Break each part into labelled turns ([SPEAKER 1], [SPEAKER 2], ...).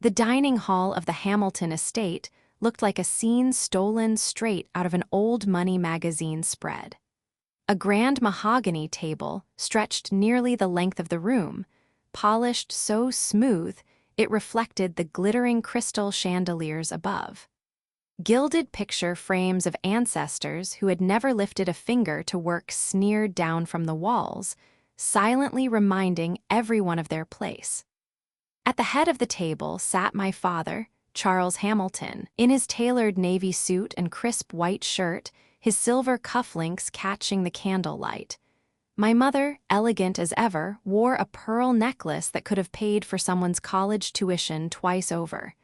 [SPEAKER 1] The dining hall of the Hamilton estate looked like a scene stolen straight out of an old money magazine spread. A grand mahogany table stretched nearly the length of the room, polished so smooth it reflected the glittering crystal chandeliers above. Gilded picture frames of ancestors who had never lifted a finger to work sneered down from the walls, silently reminding everyone of their place. At the head of the table sat my father, Charles Hamilton, in his tailored navy suit and crisp white shirt, his silver cufflinks catching the candlelight. My mother, elegant as ever, wore a pearl necklace that could have paid for someone's college tuition twice over.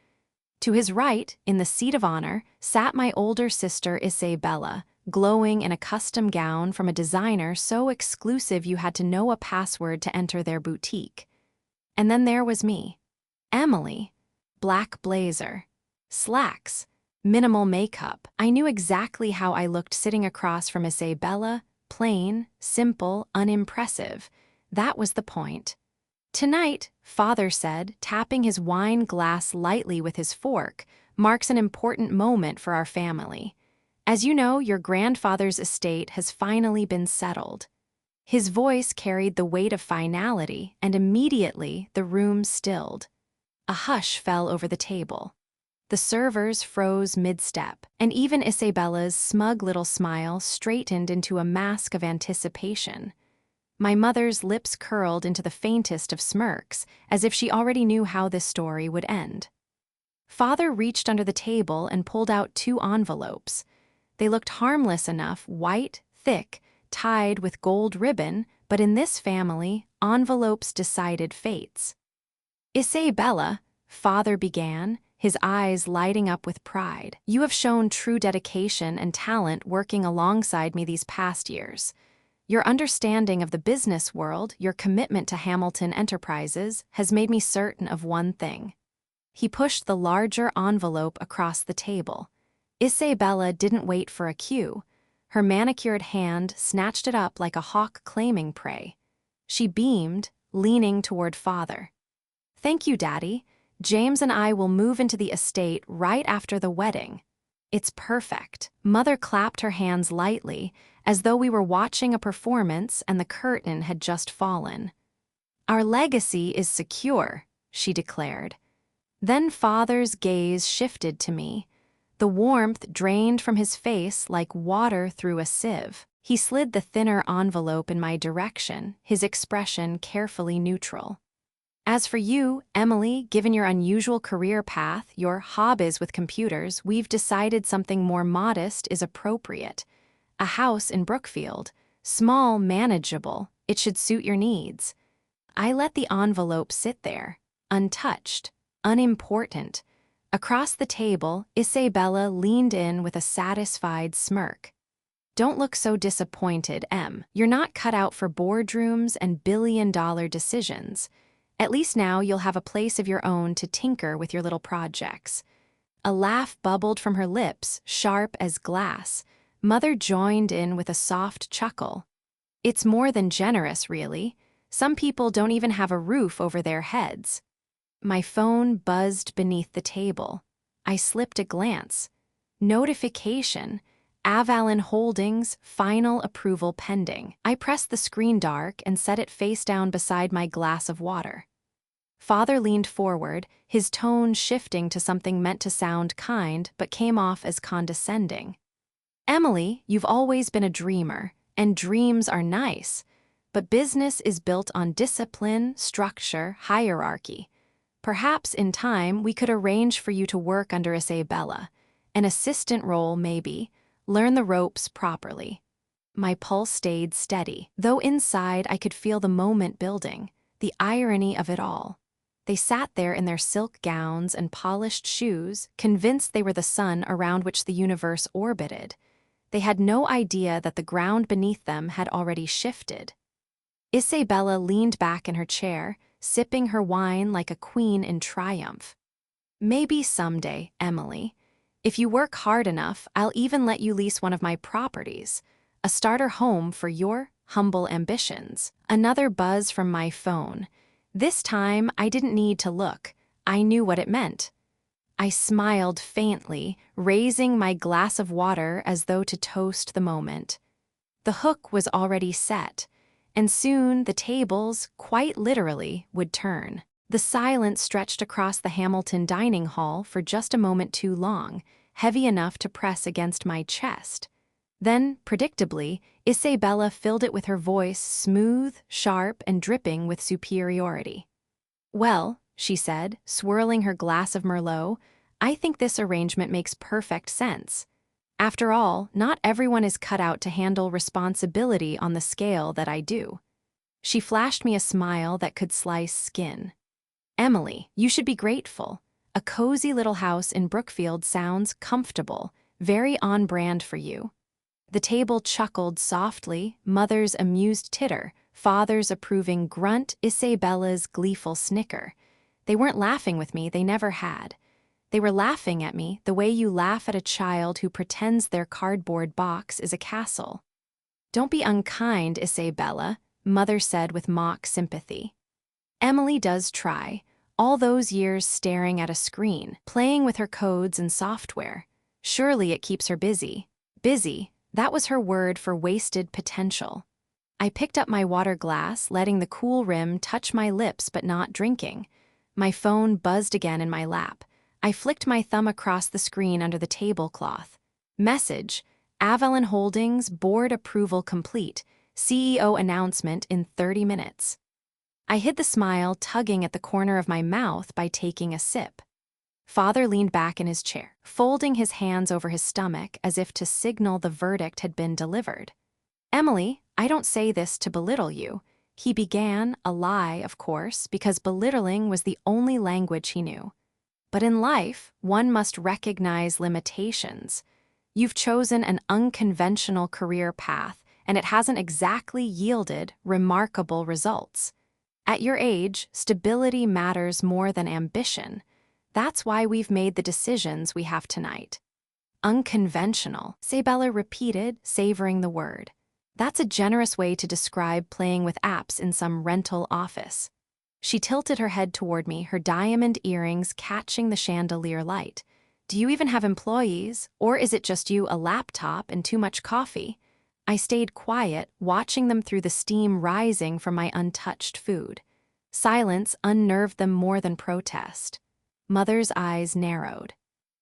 [SPEAKER 1] To his right, in the seat of honor, sat my older sister Isabella, glowing in a custom gown from a designer so exclusive you had to know a password to enter their boutique. And then there was me, Emily, black blazer, slacks, minimal makeup. I knew exactly how I looked sitting across from Isabella, plain, simple, unimpressive. That was the point. "Tonight," Father said, tapping his wine glass lightly with his fork, "marks an important moment for our family. As you know, your grandfather's estate has finally been settled." His voice carried the weight of finality, and immediately the room stilled. A hush fell over the table. The servers froze mid-step, and even Isabella's smug little smile straightened into a mask of anticipation. My mother's lips curled into the faintest of smirks, as if she already knew how this story would end. Father reached under the table and pulled out 2 envelopes. They looked harmless enough, white, thick, tied with gold ribbon, but in this family, envelopes decided fates. "Isabella," Father began, his eyes lighting up with pride, "you have shown true dedication and talent working alongside me these past years. Your understanding of the business world, your commitment to Hamilton Enterprises, has made me certain of one thing." He pushed the larger envelope across the table. Isabella didn't wait for a cue. Her manicured hand snatched it up like a hawk claiming prey. She beamed, leaning toward Father. "Thank you, Daddy. James and I will move into the estate right after the wedding. It's perfect." Mother clapped her hands lightly, as though we were watching a performance and the curtain had just fallen. "Our legacy is secure," she declared. Then Father's gaze shifted to me. The warmth drained from his face like water through a sieve. He slid the thinner envelope in my direction, his expression carefully neutral. "As for you, Emily, given your unusual career path, your hobbies with computers, we've decided something more modest is appropriate. A house in Brookfield. Small, manageable. It should suit your needs." I let the envelope sit there, untouched, unimportant. Across the table, Isabella leaned in with a satisfied smirk. "Don't look so disappointed, Em. You're not cut out for boardrooms and billion-dollar decisions. At least now you'll have a place of your own to tinker with your little projects." A laugh bubbled from her lips, sharp as glass. Mother joined in with a soft chuckle. "It's more than generous, really. Some people don't even have a roof over their heads." My phone buzzed beneath the table. I slipped a glance. Notification. Avalon Holdings, final approval pending. I pressed the screen dark and set it face down beside my glass of water. Father leaned forward, his tone shifting to something meant to sound kind but came off as condescending. "Emily, you've always been a dreamer, and dreams are nice, but business is built on discipline, structure, hierarchy. Perhaps in time we could arrange for you to work under Isabella. An assistant role, maybe. Learn the ropes properly." My pulse stayed steady, though inside I could feel the moment building, the irony of it all. They sat there in their silk gowns and polished shoes, convinced they were the sun around which the universe orbited. They had no idea that the ground beneath them had already shifted. Isabella leaned back in her chair, sipping her wine like a queen in triumph. "Maybe someday, Emily. If you work hard enough, I'll even let you lease one of my properties. A starter home for your humble ambitions." Another buzz from my phone. This time, I didn't need to look. I knew what it meant. I smiled faintly, raising my glass of water as though to toast the moment. The hook was already set, and soon the tables, quite literally, would turn. The silence stretched across the Hamilton dining hall for just a moment too long, heavy enough to press against my chest. Then, predictably, Isabella filled it with her voice, smooth, sharp, and dripping with superiority. "Well," she said, swirling her glass of Merlot, "I think this arrangement makes perfect sense. After all, not everyone is cut out to handle responsibility on the scale that I do." She flashed me a smile that could slice skin. "Emily, you should be grateful. A cozy little house in Brookfield sounds comfortable, very on brand for you." The table chuckled softly, mother's amused titter, father's approving grunt, Isabella's gleeful snicker. They weren't laughing with me, they never had. They were laughing at me the way you laugh at a child who pretends their cardboard box is a castle. "Don't be unkind, Isabella," mother said with mock sympathy. "Emily does try. All those years staring at a screen, playing with her codes and software. Surely it keeps her busy." Busy, that was her word for wasted potential. I picked up my water glass, letting the cool rim touch my lips but not drinking. My phone buzzed again in my lap. I flicked my thumb across the screen under the tablecloth. Message: Avalon Holdings, board approval complete. CEO announcement in 30 minutes. I hid the smile tugging at the corner of my mouth by taking a sip. Father leaned back in his chair, folding his hands over his stomach as if to signal the verdict had been delivered. "Emily, I don't say this to belittle you," he began, a lie, of course, because belittling was the only language he knew. "But in life, one must recognize limitations. You've chosen an unconventional career path, and it hasn't exactly yielded remarkable results. At your age, stability matters more than ambition. That's why we've made the decisions we have tonight." "Unconventional," Isabella repeated, savoring the word. "That's a generous way to describe playing with apps in some rental office." She tilted her head toward me, her diamond earrings catching the chandelier light. "Do you even have employees, or is it just you, a laptop, and too much coffee?" I stayed quiet, watching them through the steam rising from my untouched food. Silence unnerved them more than protest. Mother's eyes narrowed.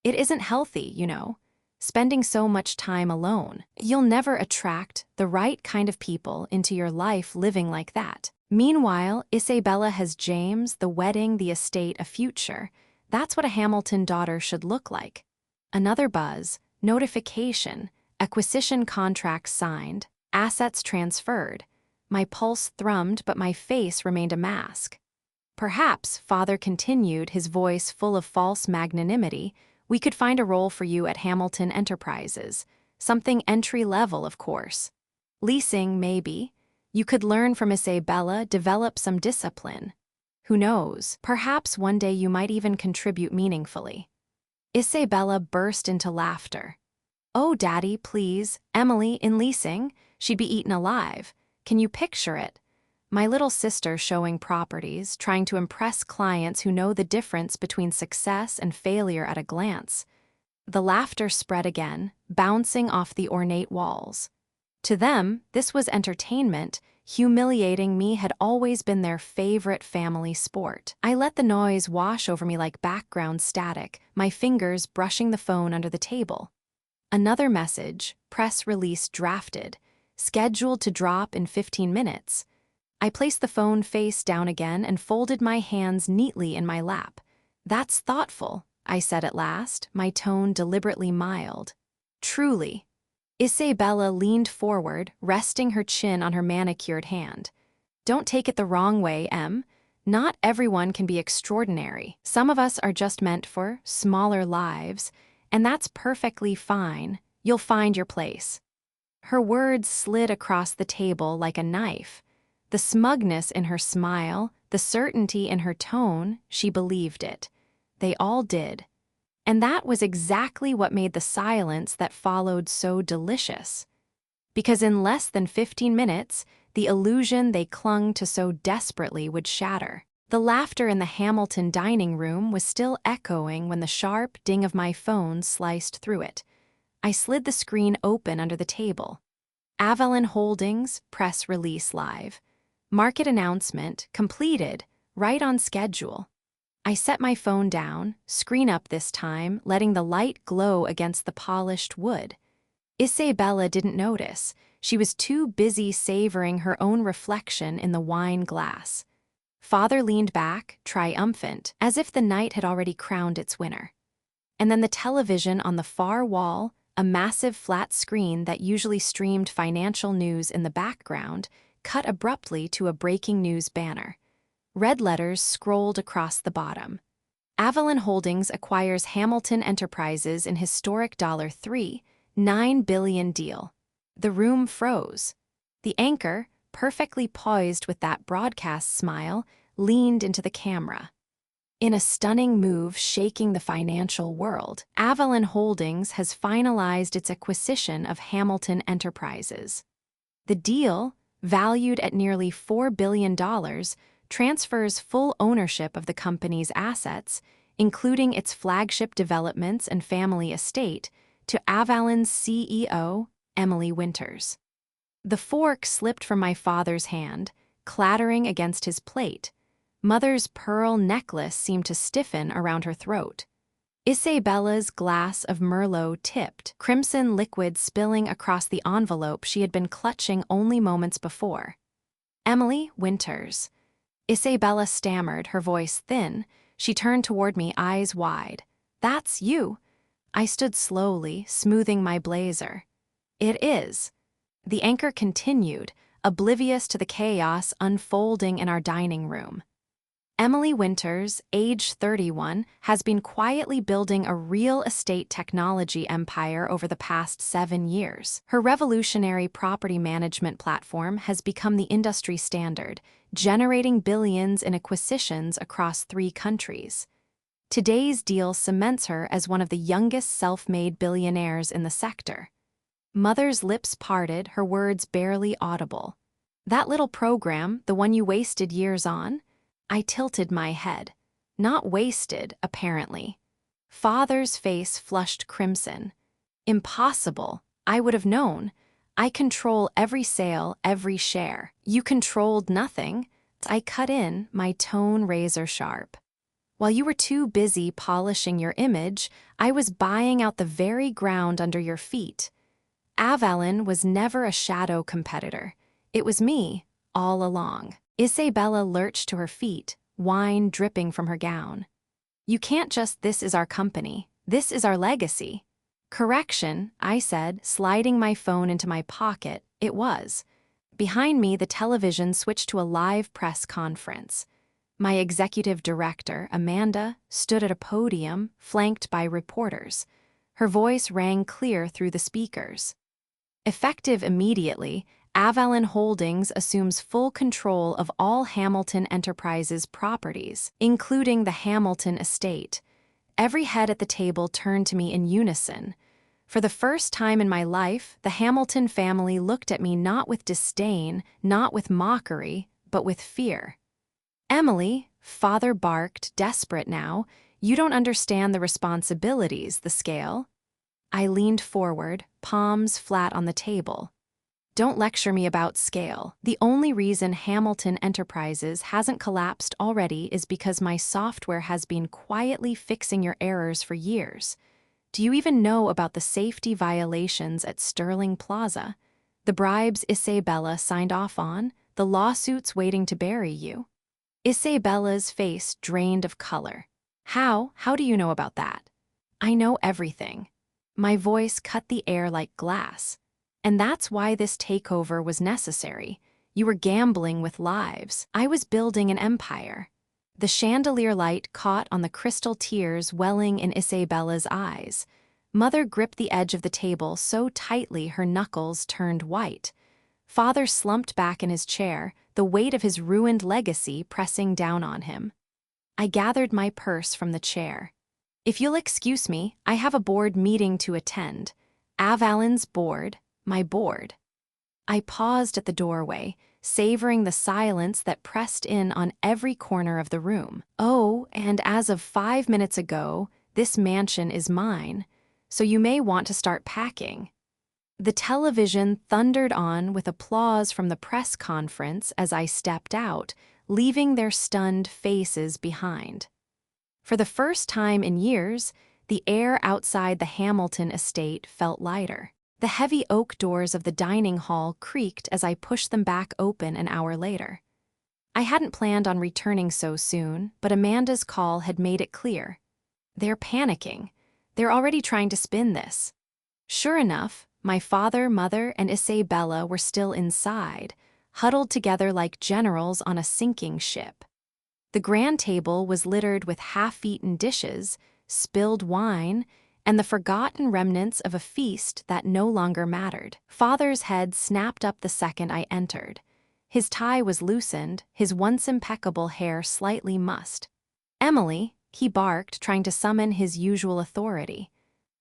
[SPEAKER 1] "It isn't healthy, you know. Spending so much time alone. You'll never attract the right kind of people into your life living like that. Meanwhile, Isabella has James, the wedding, the estate, a future. That's what a Hamilton daughter should look like." Another buzz, notification, acquisition contract signed, assets transferred. My pulse thrummed, but my face remained a mask. "Perhaps," Father continued, his voice full of false magnanimity, "we could find a role for you at Hamilton Enterprises. Something entry-level, of course. Leasing, maybe. You could learn from Isabella, develop some discipline. Who knows, perhaps one day you might even contribute meaningfully." Isabella burst into laughter. "Oh, Daddy, please. Emily, in leasing? She'd be eaten alive. Can you picture it? My little sister showing properties, trying to impress clients who know the difference between success and failure at a glance." The laughter spread again, bouncing off the ornate walls. To them, this was entertainment. Humiliating me had always been their favorite family sport. I let the noise wash over me like background static, my fingers brushing the phone under the table. Another message, press release drafted, scheduled to drop in 15 minutes. I placed the phone face down again and folded my hands neatly in my lap. "That's thoughtful," I said at last, my tone deliberately mild. "Truly." Isabella leaned forward, resting her chin on her manicured hand. "Don't take it the wrong way, Em. Not everyone can be extraordinary. Some of us are just meant for smaller lives, and that's perfectly fine. You'll find your place." Her words slid across the table like a knife. The smugness in her smile, the certainty in her tone, she believed it. They all did. And that was exactly what made the silence that followed so delicious. Because in less than 15 minutes, the illusion they clung to so desperately would shatter. The laughter in the Hamilton dining room was still echoing when the sharp ding of my phone sliced through it. I slid the screen open under the table. Avalon Holdings press release live. Market announcement completed, right on schedule. I set my phone down, screen up this time, letting the light glow against the polished wood. Isabella didn't notice. She was too busy savoring her own reflection in the wine glass. Father leaned back, triumphant, as if the night had already crowned its winner. And then the television on the far wall, a massive flat screen that usually streamed financial news in the background, cut abruptly to a breaking news banner. Red letters scrolled across the bottom. Avalon Holdings acquires Hamilton Enterprises in historic $3.9 billion deal. The room froze. The anchor, perfectly poised with that broadcast smile, leaned into the camera. In a stunning move shaking the financial world, Avalon Holdings has finalized its acquisition of Hamilton Enterprises. The deal, valued at nearly $4 billion, transfers full ownership of the company's assets, including its flagship developments and family estate, to Avalon's CEO, Emily Winters. The fork slipped from my father's hand, clattering against his plate. Mother's pearl necklace seemed to stiffen around her throat. Isabella's glass of Merlot tipped, crimson liquid spilling across the envelope she had been clutching only moments before. Emily Winters. Isabella stammered, her voice thin. She turned toward me, eyes wide. "That's you." I stood slowly, smoothing my blazer. "It is." The anchor continued, oblivious to the chaos unfolding in our dining room. Emily Winters, age 31, has been quietly building a real estate technology empire over the past 7 years. Her revolutionary property management platform has become the industry standard, generating billions in acquisitions across 3 countries. Today's deal cements her as one of the youngest self-made billionaires in the sector. Mother's lips parted, her words barely audible. "That little program, the one you wasted years on?" I tilted my head. Not wasted, apparently. Father's face flushed crimson. "Impossible. I would have known. I control every sale, every share. You controlled nothing." I cut in, my tone razor sharp. "While you were too busy polishing your image, I was buying out the very ground under your feet. Avalon was never a shadow competitor. It was me, all along." Isabella lurched to her feet, wine dripping from her gown. "You can't just 'this is our company'. This is our legacy." "Correction," I said, sliding my phone into my pocket. It was. Behind me, the television switched to a live press conference. My executive director, Amanda, stood at a podium, flanked by reporters. Her voice rang clear through the speakers. Effective immediately, Avalon Holdings assumes full control of all Hamilton Enterprises properties, including the Hamilton estate. Every head at the table turned to me in unison. For the first time in my life, the Hamilton family looked at me not with disdain, not with mockery, but with fear. "Emily," Father barked, desperate now, "you don't understand the responsibilities, the scale." I leaned forward, palms flat on the table. "Don't lecture me about scale. The only reason Hamilton Enterprises hasn't collapsed already is because my software has been quietly fixing your errors for years. Do you even know about the safety violations at Sterling Plaza? The bribes Isabella signed off on? The lawsuits waiting to bury you?" Isabella's face drained of color. How do you know about that?" "I know everything." My voice cut the air like glass. "And that's why this takeover was necessary. You were gambling with lives. I was building an empire." The chandelier light caught on the crystal tears welling in Isabella's eyes. Mother gripped the edge of the table so tightly her knuckles turned white. Father slumped back in his chair, the weight of his ruined legacy pressing down on him. I gathered my purse from the chair. "If you'll excuse me, I have a board meeting to attend." Avalon's board. My board. I paused at the doorway, savoring the silence that pressed in on every corner of the room. Oh, and as of 5 minutes ago, this mansion is mine, so you may want to start packing. The television thundered on with applause from the press conference as I stepped out, leaving their stunned faces behind. For the first time in years, the air outside the Hamilton estate felt lighter. The heavy oak doors of the dining hall creaked as I pushed them back open an hour later. I hadn't planned on returning so soon, but Amanda's call had made it clear. They're panicking. They're already trying to spin this. Sure enough, my father, mother, and Isabella were still inside, huddled together like generals on a sinking ship. The grand table was littered with half-eaten dishes, spilled wine, and the forgotten remnants of a feast that no longer mattered. Father's head snapped up the second I entered. His tie was loosened, his once impeccable hair slightly mussed. "Emily," he barked, trying to summon his usual authority.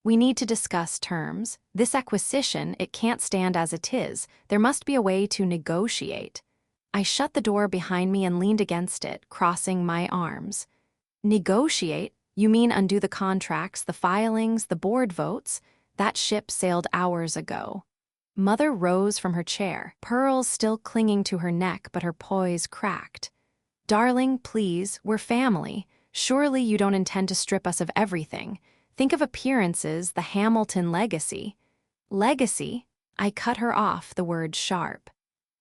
[SPEAKER 1] "We need to discuss terms. This acquisition, it can't stand as it is. There must be a way to negotiate." I shut the door behind me and leaned against it, crossing my arms. "Negotiate? You mean undo the contracts, the filings, the board votes? That ship sailed hours ago." Mother rose from her chair, pearls still clinging to her neck, but her poise cracked. "Darling, please, we're family. Surely you don't intend to strip us of everything. Think of appearances, the Hamilton legacy." "Legacy?" I cut her off, the word sharp.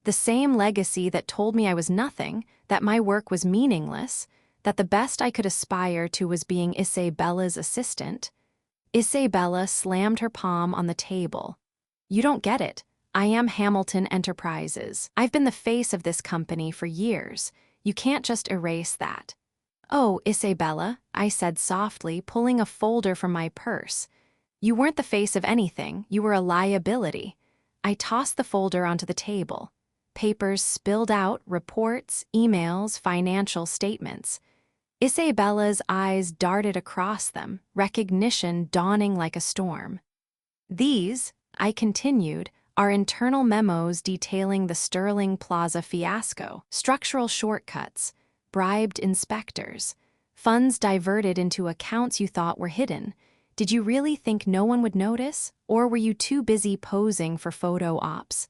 [SPEAKER 1] "The same legacy that told me I was nothing, that my work was meaningless, that the best I could aspire to was being Isabella's assistant." Isabella slammed her palm on the table. "You don't get it. I am Hamilton Enterprises. I've been the face of this company for years. You can't just erase that." "Oh, Isabella," I said softly, pulling a folder from my purse. "You weren't the face of anything. You were a liability." I tossed the folder onto the table. Papers spilled out, reports, emails, financial statements. Isabella's eyes darted across them, recognition dawning like a storm. "These," I continued, "are internal memos detailing the Sterling Plaza fiasco, structural shortcuts, bribed inspectors, funds diverted into accounts you thought were hidden. Did you really think no one would notice, or were you too busy posing for photo ops?"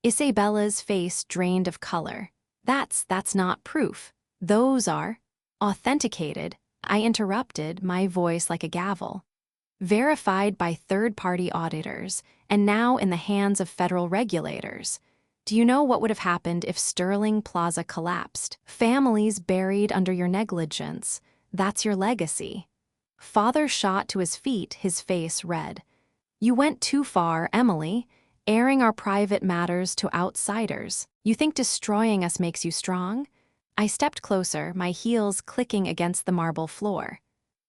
[SPEAKER 1] Isabella's face drained of color. That's not proof. Those are authenticated." I interrupted, my voice like a gavel. "Verified by third-party auditors, and now in the hands of federal regulators. Do you know what would have happened if Sterling Plaza collapsed? Families buried under your negligence. That's your legacy." Father shot to his feet, his face red. "You went too far, Emily, airing our private matters to outsiders. You think destroying us makes you strong?" I stepped closer, my heels clicking against the marble floor.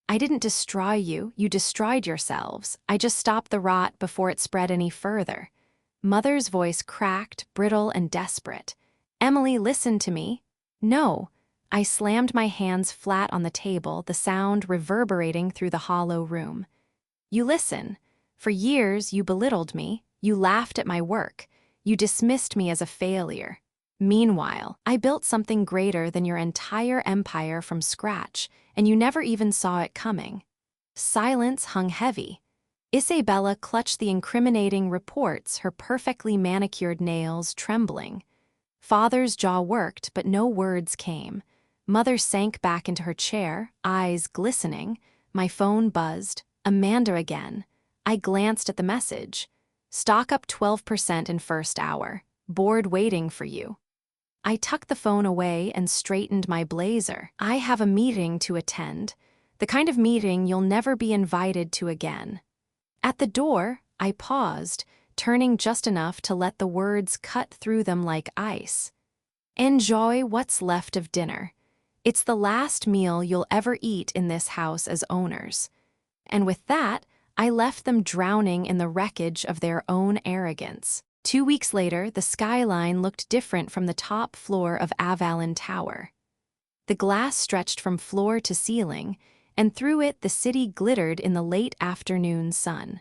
[SPEAKER 1] "I didn't destroy you, you destroyed yourselves. I just stopped the rot before it spread any further." Mother's voice cracked, brittle and desperate. "Emily, listen to me." "No." I slammed my hands flat on the table, the sound reverberating through the hollow room. "You listen. For years you belittled me. You laughed at my work. You dismissed me as a failure. Meanwhile, I built something greater than your entire empire from scratch, and you never even saw it coming." Silence hung heavy. Isabella clutched the incriminating reports, her perfectly manicured nails trembling. Father's jaw worked, but no words came. Mother sank back into her chair, eyes glistening. My phone buzzed. Amanda again. I glanced at the message. "Stock up 12% in first hour. Board waiting for you." I tucked the phone away and straightened my blazer. "I have a meeting to attend. The kind of meeting you'll never be invited to again." At the door, I paused, turning just enough to let the words cut through them like ice. "Enjoy what's left of dinner. It's the last meal you'll ever eat in this house as owners." And with that, I left them drowning in the wreckage of their own arrogance. 2 weeks later, the skyline looked different from the top floor of Avalon Tower. The glass stretched from floor to ceiling, and through it the city glittered in the late afternoon sun.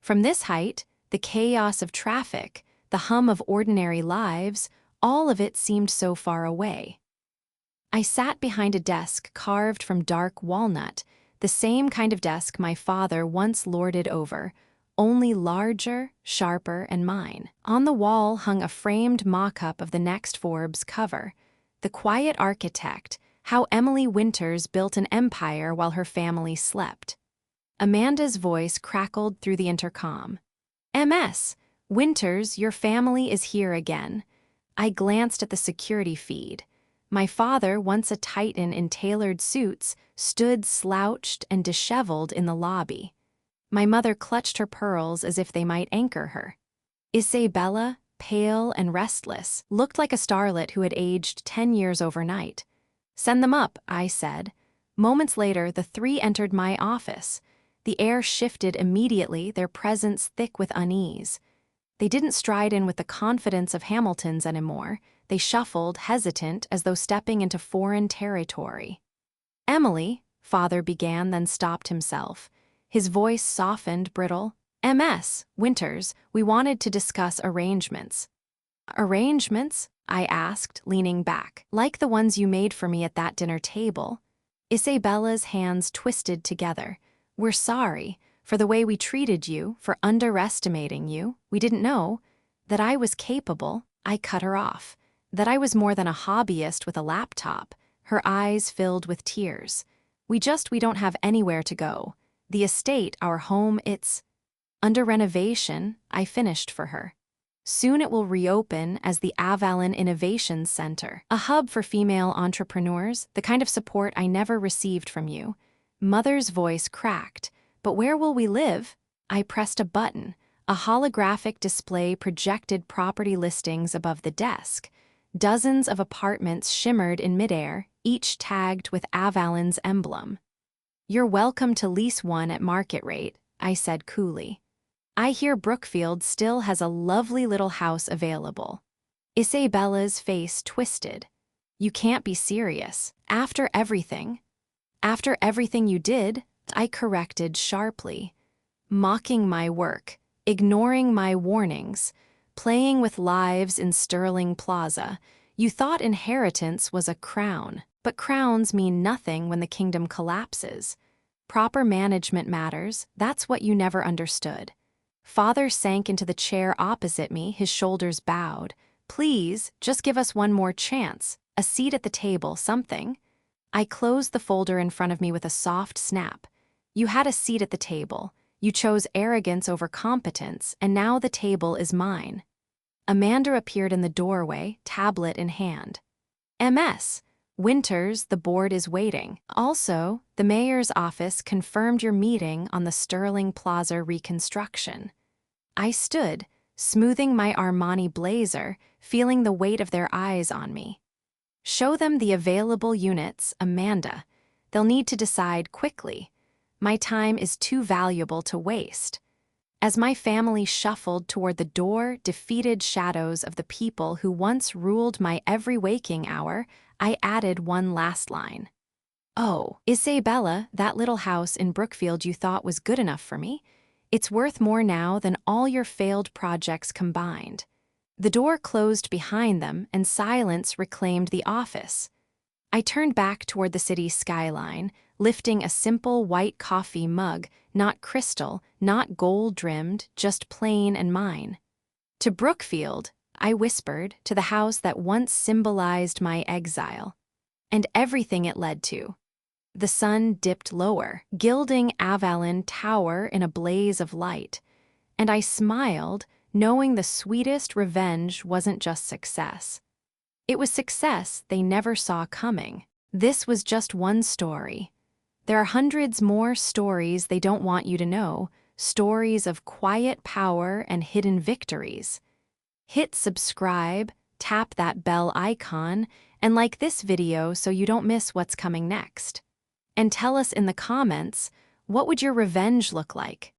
[SPEAKER 1] From this height, the chaos of traffic, the hum of ordinary lives, All of it seemed so far away. I sat behind a desk carved from dark walnut, the same kind of desk my father once lorded over, only larger, sharper, and mine. On the wall hung a framed mock-up of the next Forbes cover. The Quiet Architect, How Emily Winters Built an Empire While Her Family Slept. Amanda's voice crackled through the intercom. "MS, Winters, your family is here again." I glanced at the security feed. My father, once a titan in tailored suits, stood slouched and disheveled in the lobby. My mother clutched her pearls as if they might anchor her. Isabella, pale and restless, looked like a starlet who had aged 10 years overnight. "Send them up," I said. Moments later, the three entered my office. The air shifted immediately, their presence thick with unease. They didn't stride in with the confidence of Hamiltons anymore. They shuffled, hesitant, as though stepping into foreign territory. "Emily," father began, then stopped himself. His voice softened, brittle. "MS, Winters, we wanted to discuss arrangements." "Arrangements?" I asked, leaning back. "Like the ones you made for me at that dinner table?" Isabella's hands twisted together. "We're sorry for the way we treated you, for underestimating you. We didn't know that I was capable." I cut her off. "That I was more than a hobbyist with a laptop." Her eyes filled with tears. We don't have anywhere to go. The estate, our home, it's under renovation," I finished for her. "Soon it will reopen as the Avalon Innovation Center, a hub for female entrepreneurs, the kind of support I never received from you." Mother's voice cracked. "But where will we live?" I pressed a button. A holographic display projected property listings above the desk. Dozens of apartments shimmered in midair, each tagged with Avalon's emblem. "You're welcome to lease one at market rate," I said coolly. "I hear Brookfield still has a lovely little house available." Isabella's face twisted. "You can't be serious. After everything." "After everything you did," I corrected sharply. "Mocking my work, ignoring my warnings, playing with lives in Sterling Plaza. You thought inheritance was a crown, but crowns mean nothing when the kingdom collapses. Proper management matters, that's what you never understood." Father sank into the chair opposite me, his shoulders bowed. "Please, just give us one more chance. A seat at the table, something." I closed the folder in front of me with a soft snap. "You had a seat at the table. You chose arrogance over competence, and now the table is mine." Amanda appeared in the doorway, tablet in hand. "MS, Winters, the board is waiting. Also, the mayor's office confirmed your meeting on the Sterling Plaza reconstruction." I stood, smoothing my Armani blazer, feeling the weight of their eyes on me. "Show them the available units, Amanda. They'll need to decide quickly. My time is too valuable to waste." As my family shuffled toward the door, defeated shadows of the people who once ruled my every waking hour, I added one last line. "Oh, Isabella, that little house in Brookfield you thought was good enough for me? It's worth more now than all your failed projects combined." The door closed behind them, and silence reclaimed the office. I turned back toward the city's skyline, lifting a simple white coffee mug, not crystal, not gold-rimmed, just plain and mine. "To Brookfield," I whispered, "to the house that once symbolized my exile." And everything it led to. The sun dipped lower, gilding Avalon Tower in a blaze of light. And I smiled, knowing the sweetest revenge wasn't just success. It was success they never saw coming. This was just one story. There are hundreds more stories they don't want you to know, stories of quiet power and hidden victories. Hit subscribe, tap that bell icon, and like this video so you don't miss what's coming next. And tell us in the comments, what would your revenge look like?